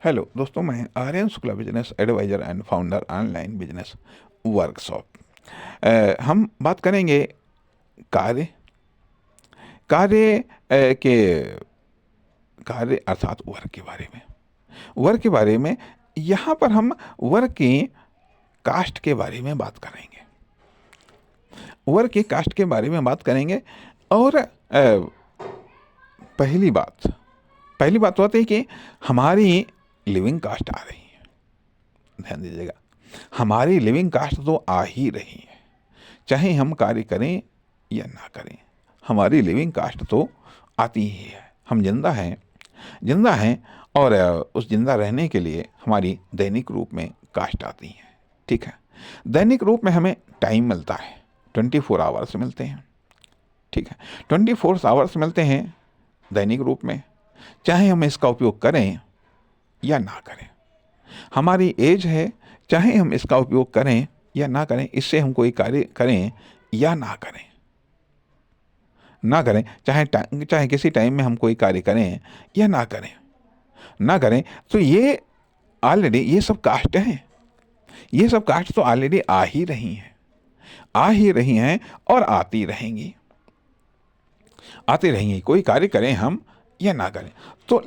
Hello दोस्तों, मैं Aryan Shukla, business adviser and founder online business workshop. हम बात करेंगे कार्य कार्य के कार्य अर्थात वर्क के बारे में। वर्क के बारे में यहाँ पर हम वर्क की कास्ट के बारे में बात करेंगे। वर्क की कास्ट के बारे में बात करेंगे और पहली बात होती है कि हमारी लिविंग कास्ट आ रही है। ध्यान दीजिएगा, हमारी लिविंग कास्ट तो आ ही रही है, चाहे हम कार्य करें या ना करें, हमारी लिविंग कास्ट तो आती ही है। हम जिंदा हैं और उस जिंदा रहने के लिए हमारी दैनिक रूप में कास्ट आती है। ठीक है, दैनिक रूप में हमें टाइम मिलता है, 24 आवर्स मिलते हैं। ठीक है, 24 आवर्स मिलते हैं दैनिक रूप में, चाहे हम इसका उपयोग करें या ना करें। हमारी एज है, चाहे हम इसका उपयोग करें या ना करें, इससे हम कोई कार्य करें या ना करें, चाहे किसी टाइम में हम कोई कार्य करें या ना करें, तो ये ऑलरेडी ये सब कास्ट हैं। ये सब कास्ट तो ऑलरेडी आ ही रही हैं और आती रहेंगी। कोई कार्य करें हम या ना करें तो,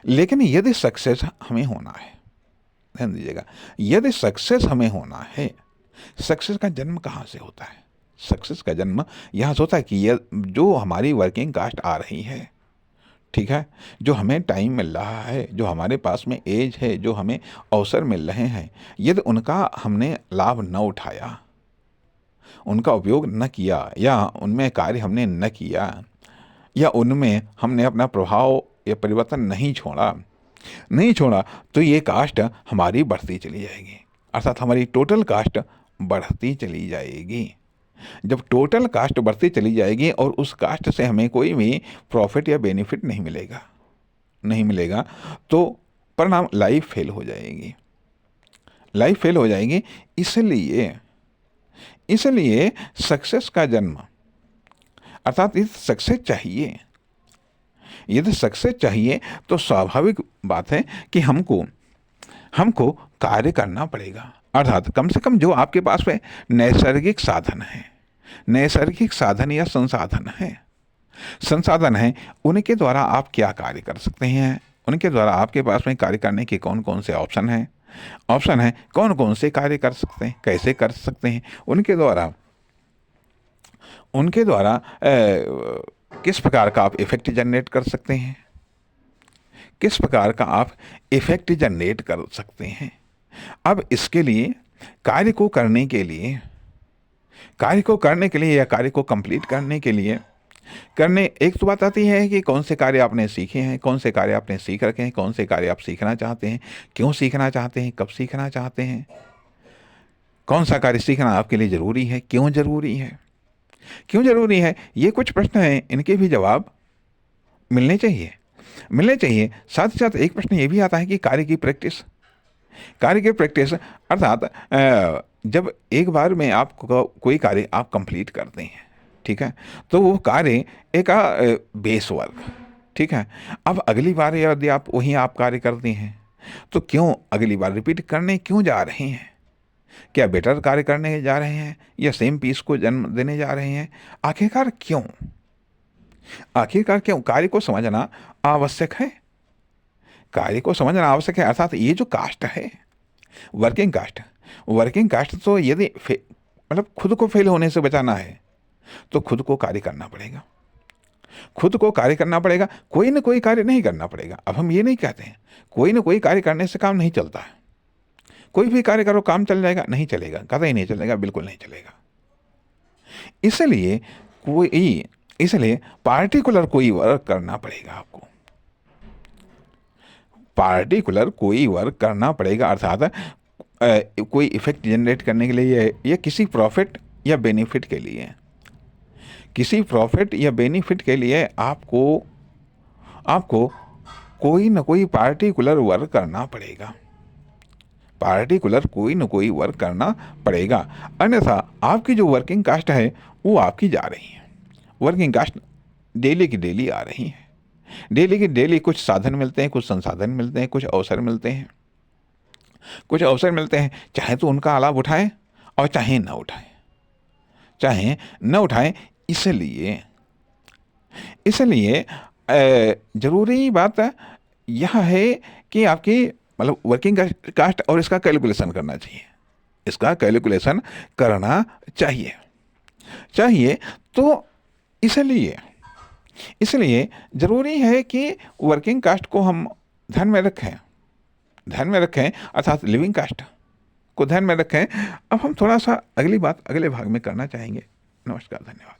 लेकिन यदि सक्सेस हमें होना है, ध्यान दीजिएगा, यदि सक्सेस हमें होना है, सक्सेस का जन्म कहाँ से होता है? सक्सेस का जन्म यहाँ से होता है कि ये जो हमारी वर्किंग कास्ट आ रही है, ठीक है, जो हमें टाइम मिल रहा है, जो हमारे पास में एज है, जो हमें अवसर मिल रहे हैं, यदि उनका हमने लाभ न उठाया, उनका उपयोग न किया, या उनमें कार्य हमने न किया, या उनमें हमने अपना प्रभाव या परिवर्तन नहीं छोड़ा, तो ये कास्ट हमारी बढ़ती चली जाएगी, अर्थात हमारी टोटल कास्ट बढ़ती चली जाएगी। जब टोटल कास्ट बढ़ती चली जाएगी और उस कास्ट से हमें कोई भी प्रॉफिट या बेनिफिट नहीं मिलेगा, तो परिणाम लाइफ फेल हो जाएगी। इसलिए सक्सेस का जन्म, अर्थात इस सक्सेस चाहिए, यदि सक्सेस चाहिए तो स्वाभाविक बात है कि हमको कार्य करना पड़ेगा। अर्थात कम से कम जो आपके पास में नैसर्गिक साधन या संसाधन है, उनके द्वारा आप क्या कार्य कर सकते हैं, उनके द्वारा आपके पास में कार्य करने के कौन कौन से ऑप्शन हैं, कौन कौन से कार्य कर सकते हैं, कैसे कर सकते हैं, उनके द्वारा किस प्रकार का आप इफेक्ट जनरेट कर सकते हैं, अब इसके लिए कार्य को करने के लिए या कार्य को कंप्लीट करने के लिए एक तो बात आती है कि कौन से कार्य आपने सीखे हैं, कौन से कार्य आपने सीख रखे हैं, कौन से कार्य आप सीखना चाहते हैं, क्यों सीखना चाहते हैं, कब सीखना चाहते हैं, कौन सा कार्य सीखना आपके लिए ज़रूरी है, क्यों ज़रूरी है, ये कुछ प्रश्न हैं, इनके भी जवाब मिलने चाहिए। साथ ही साथ एक प्रश्न ये भी आता है कि कार्य की प्रैक्टिस, अर्थात जब एक बार में आपको कोई कार्य आप कंप्लीट करते हैं, ठीक है, तो वो कार्य एक बेस वर्क, ठीक है। अब अगली बार यदि आप कार्य करते हैं, तो क्यों अगली बार रिपीट करने क्यों जा रहे हैं? क्या बेटर कार्य करने जा रहे हैं या सेम पीस को जन्म देने जा रहे हैं? आखिरकार क्यों? कार्य को समझना आवश्यक है। अर्थात ये जो कास्ट है, वर्किंग कास्ट तो यदि मतलब खुद को फेल होने से बचाना है, तो खुद को कार्य करना पड़ेगा। कोई ना कोई कार्य नहीं करना पड़ेगा। अब हम ये नहीं कहते हैं कोई ना कोई कार्य करने से काम नहीं चलता है, कोई भी कार्य करो काम चल जाएगा, नहीं चलेगा, कतई नहीं चलेगा, बिल्कुल नहीं चलेगा। इसलिए पार्टिकुलर कोई वर्क करना पड़ेगा आपको, अर्थात कोई इफेक्ट जनरेट करने के लिए या किसी प्रॉफिट या बेनिफिट के लिए आपको कोई ना कोई पार्टिकुलर वर्क करना पड़ेगा। अन्यथा आपकी जो वर्किंग कास्ट है वो आपकी जा रही है, वर्किंग कास्ट डेली की डेली आ रही है, डेली की डेली कुछ साधन मिलते हैं, कुछ संसाधन मिलते हैं, कुछ अवसर मिलते हैं, कुछ अवसर मिलते हैं, चाहे तो उनका लाभ उठाएं और चाहे न उठाएं, चाहे न उठाएं। इसलिए इसलिए ज़रूरी बात यह है कि आपकी मतलब वर्किंग कास्ट और इसका कैलकुलेशन करना चाहिए, इसका कैलकुलेशन करना चाहिए चाहिए। तो इसलिए इसलिए ज़रूरी है कि वर्किंग कास्ट को हम ध्यान में रखें अर्थात लिविंग कास्ट को ध्यान में रखें। अब हम थोड़ा सा अगली बात अगले भाग में करना चाहेंगे। नमस्कार, धन्यवाद।